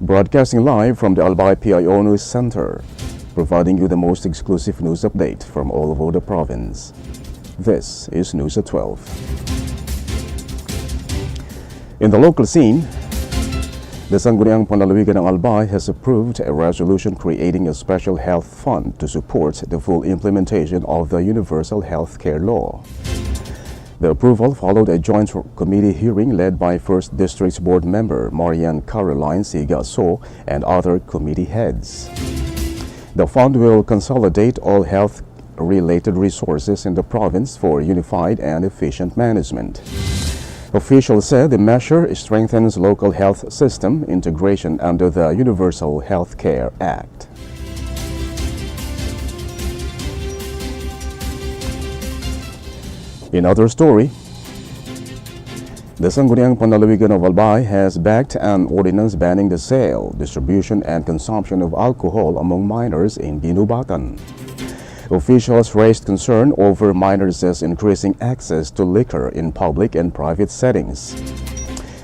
Broadcasting live from the Albay PIO News Center, providing you the most exclusive news update from all over the province. This is News at 12. In the local scene, the Sangguniang Panlalawigan ng Albay has approved a resolution creating a special health fund to support the full implementation of the Universal Health Care Law. The approval followed a joint committee hearing led by 1st District's Board member Marian Caroline Sigaso and other committee heads. The fund will consolidate all health-related resources in the province for unified and efficient management. Officials said the measure strengthens local health system integration under the Universal Health Care Act. In other story, the Sangguniang Panlalawigan of Albay has backed an ordinance banning the sale, distribution, and consumption of alcohol among minors in Binubatan. Officials raised concern over minors' increasing access to liquor in public and private settings.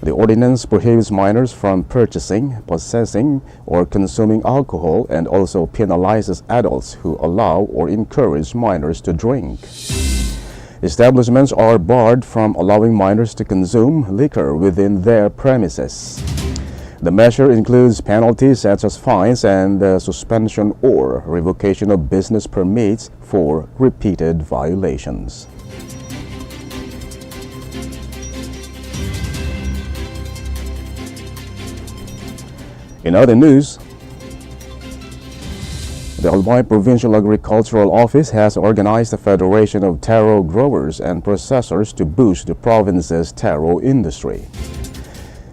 The ordinance prohibits minors from purchasing, possessing, or consuming alcohol and also penalizes adults who allow or encourage minors to drink. Establishments are barred from allowing minors to consume liquor within their premises. The measure includes penalties such as fines and suspension or revocation of business permits for repeated violations. In other news, the Albay Provincial Agricultural Office has organized a federation of taro growers and processors to boost the province's taro industry.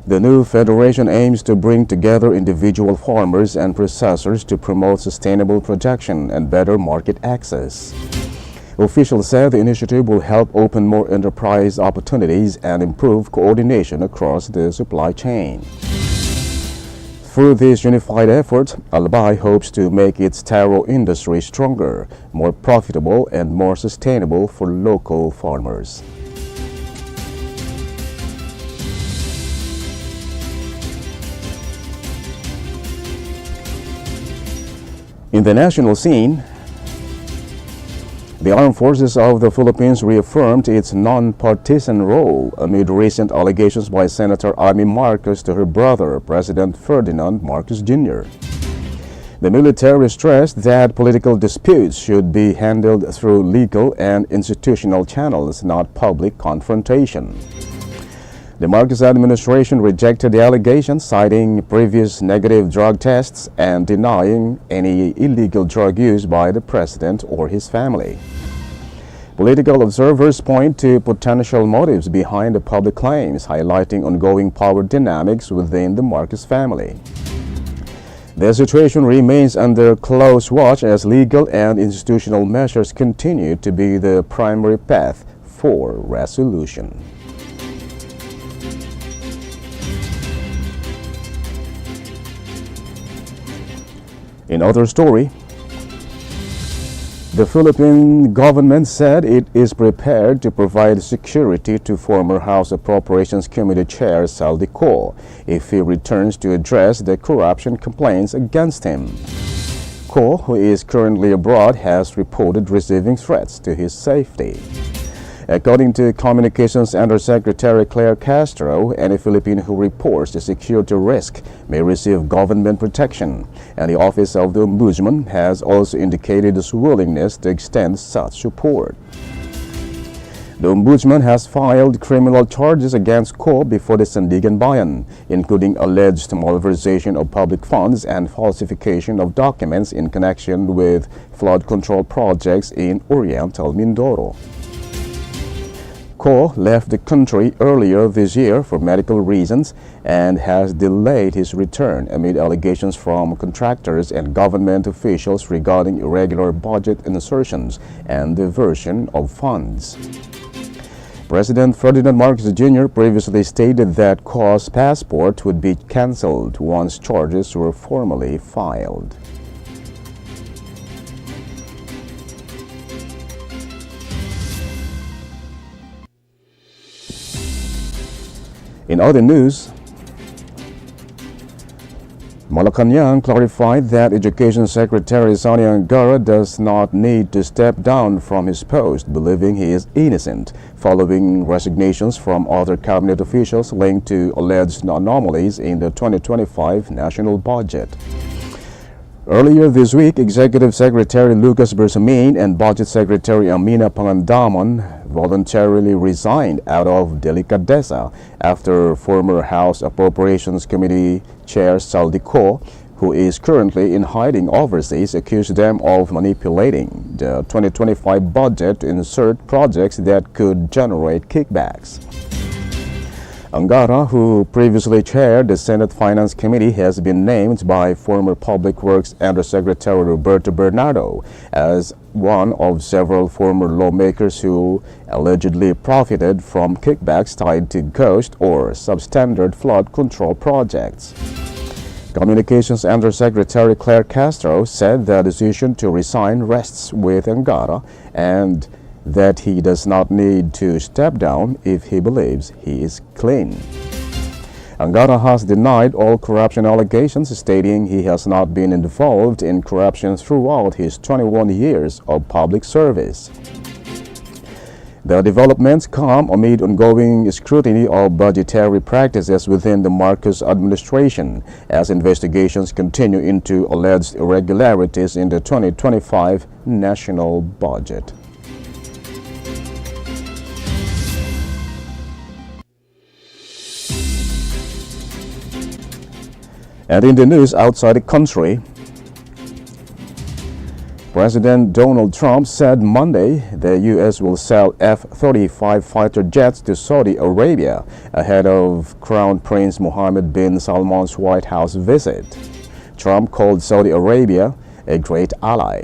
The new federation aims to bring together individual farmers and processors to promote sustainable production and better market access. Officials said the initiative will help open more enterprise opportunities and improve coordination across the supply chain. Through this unified effort, Albay hopes to make its taro industry stronger, more profitable, and more sustainable for local farmers. In the national scene, the Armed Forces of the Philippines reaffirmed its non-partisan role amid recent allegations by Senator Amy Marcos to her brother, President Ferdinand Marcos Jr. The military stressed that political disputes should be handled through legal and institutional channels, not public confrontation. The Marcos administration rejected the allegations, citing previous negative drug tests and denying any illegal drug use by the president or his family. Political observers point to potential motives behind the public claims, highlighting ongoing power dynamics within the Marcos family. The situation remains under close watch as legal and institutional measures continue to be the primary path for resolution. In other story, the Philippine government said it is prepared to provide security to former House Appropriations Committee Chair Saldi Ko if he returns to address the corruption complaints against him. Ko, who is currently abroad, has reported receiving threats to his safety. According to Communications Undersecretary Claire Castro, any Filipino who reports a security risk may receive government protection, and the Office of the Ombudsman has also indicated its willingness to extend such support. The Ombudsman has filed criminal charges against Ko before the Sandigan Bayan, including alleged malversation of public funds and falsification of documents in connection with flood control projects in Oriental Mindoro. Ko left the country earlier this year for medical reasons and has delayed his return amid allegations from contractors and government officials regarding irregular budget insertions and diversion of funds. President Ferdinand Marcos Jr. previously stated that Ko's passport would be cancelled once charges were formally filed. In other news, Malacanang clarified that Education Secretary Sonny Angara does not need to step down from his post, believing he is innocent, following resignations from other cabinet officials linked to alleged anomalies in the 2025 national budget. Earlier this week, Executive Secretary Lucas Bersamin and Budget Secretary Amina Pangandaman voluntarily resigned out of delicadeza after former House Appropriations Committee Chair Saldico, who is currently in hiding overseas, accused them of manipulating the 2025 budget to insert projects that could generate kickbacks. Angara, who previously chaired the Senate Finance Committee, has been named by former Public Works Undersecretary Roberto Bernardo as one of several former lawmakers who allegedly profited from kickbacks tied to ghost or substandard flood control projects. Communications Undersecretary Claire Castro said the decision to resign rests with Angara and that he does not need to step down if he believes he is clean. Angara has denied all corruption allegations, stating he has not been involved in corruption throughout his 21 years of public service. The developments come amid ongoing scrutiny of budgetary practices within the Marcos administration as investigations continue into alleged irregularities in the 2025 national budget. And in the news outside the country, President Donald Trump said Monday the U.S. will sell F-35 fighter jets to Saudi Arabia ahead of Crown Prince Mohammed bin Salman's White House visit. Trump called Saudi Arabia a great ally.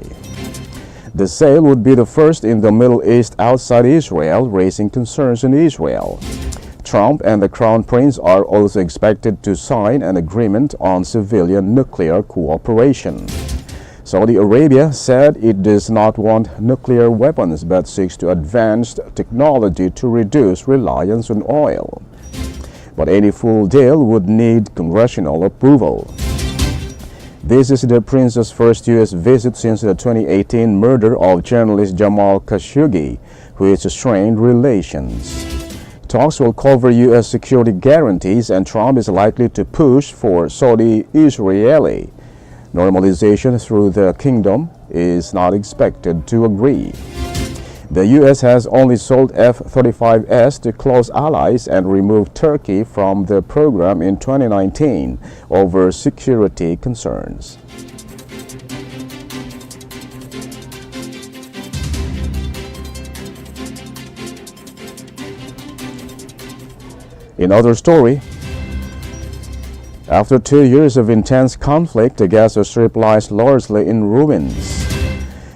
The sale would be the first in the Middle East outside Israel, raising concerns in Israel. Trump and the Crown Prince are also expected to sign an agreement on civilian nuclear cooperation. Saudi Arabia said it does not want nuclear weapons but seeks to advance technology to reduce reliance on oil. But any full deal would need congressional approval. This is the prince's first U.S. visit since the 2018 murder of journalist Jamal Khashoggi, which strained relations. Talks will cover U.S. security guarantees, and Trump is likely to push for Saudi-Israeli normalization through the kingdom is not expected to agree. The U.S. has only sold F-35s to close allies and removed Turkey from the program in 2019 over security concerns. In other story, after 2 years of intense conflict, the Gaza Strip lies largely in ruins.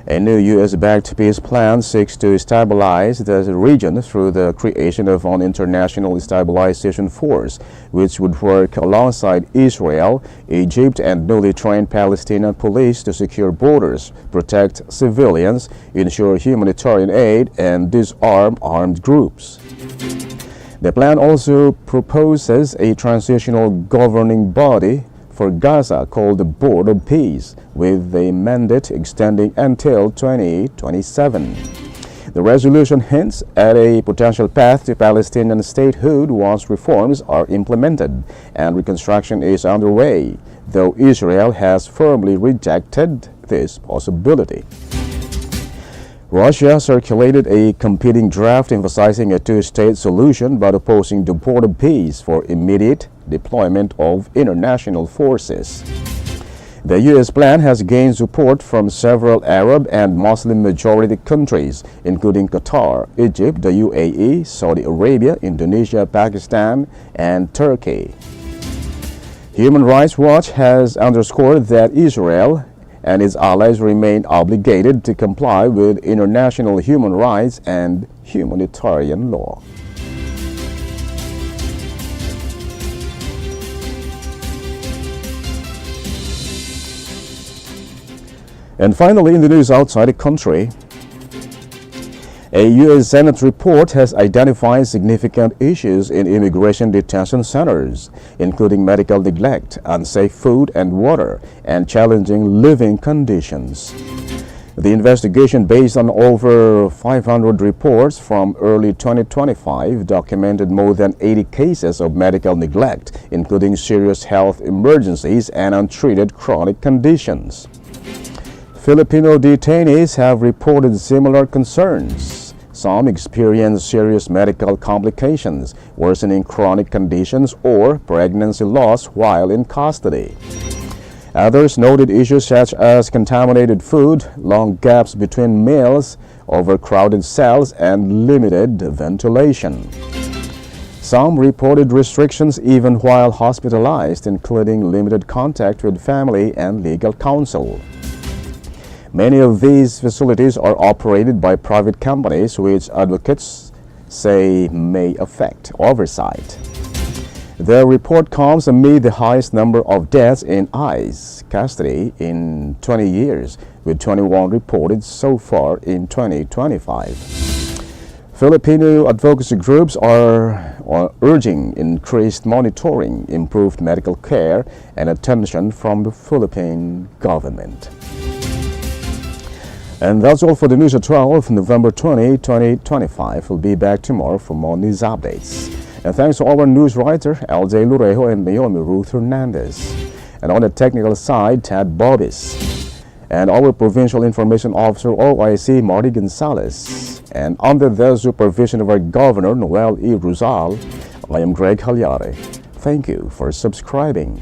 A new U.S.-backed peace plan seeks to stabilize the region through the creation of an international stabilization force, which would work alongside Israel, Egypt, and newly trained Palestinian police to secure borders, protect civilians, ensure humanitarian aid, and disarm armed groups. The plan also proposes a transitional governing body for Gaza called the Board of Peace, with a mandate extending until 2027. The resolution hints at a potential path to Palestinian statehood once reforms are implemented and reconstruction is underway, though Israel has firmly rejected this possibility. Russia circulated a competing draft emphasizing a two-state solution but opposing the Board of Peace for immediate deployment of international forces. The U.S. plan has gained support from several Arab and Muslim-majority countries, including Qatar, Egypt, the UAE, Saudi Arabia, Indonesia, Pakistan, and Turkey. Human Rights Watch has underscored that Israel and its allies remain obligated to comply with international human rights and humanitarian law. And finally, in the news outside the country, A U.S. Senate report has identified significant issues in immigration detention centers, including medical neglect, unsafe food and water, and challenging living conditions. The investigation, based on over 500 reports from early 2025, documented more than 80 cases of medical neglect, including serious health emergencies and untreated chronic conditions. Filipino detainees have reported similar concerns. Some experience serious medical complications, worsening chronic conditions, or pregnancy loss while in custody. Others noted issues such as contaminated food, long gaps between meals, overcrowded cells, and limited ventilation. Some reported restrictions even while hospitalized, including limited contact with family and legal counsel. Many of these facilities are operated by private companies, which advocates say may affect oversight. The report comes amid the highest number of deaths in ICE custody in 20 years, with 21 reported so far in 2025. Filipino advocacy groups are urging increased monitoring, improved medical care, and attention from the Philippine government. And that's all for the news at 12, November 20, 2025. We'll be back tomorrow for more news updates. And thanks to our news writer, Albay PIO and Naomi Ruth Hernandez. And on the technical side, Tad Bobis. And our Provincial Information Officer, OIC, Marty Gonzalez. And under the supervision of our Governor, Noel E. Ruzal, I am Greg Hallare. Thank you for subscribing.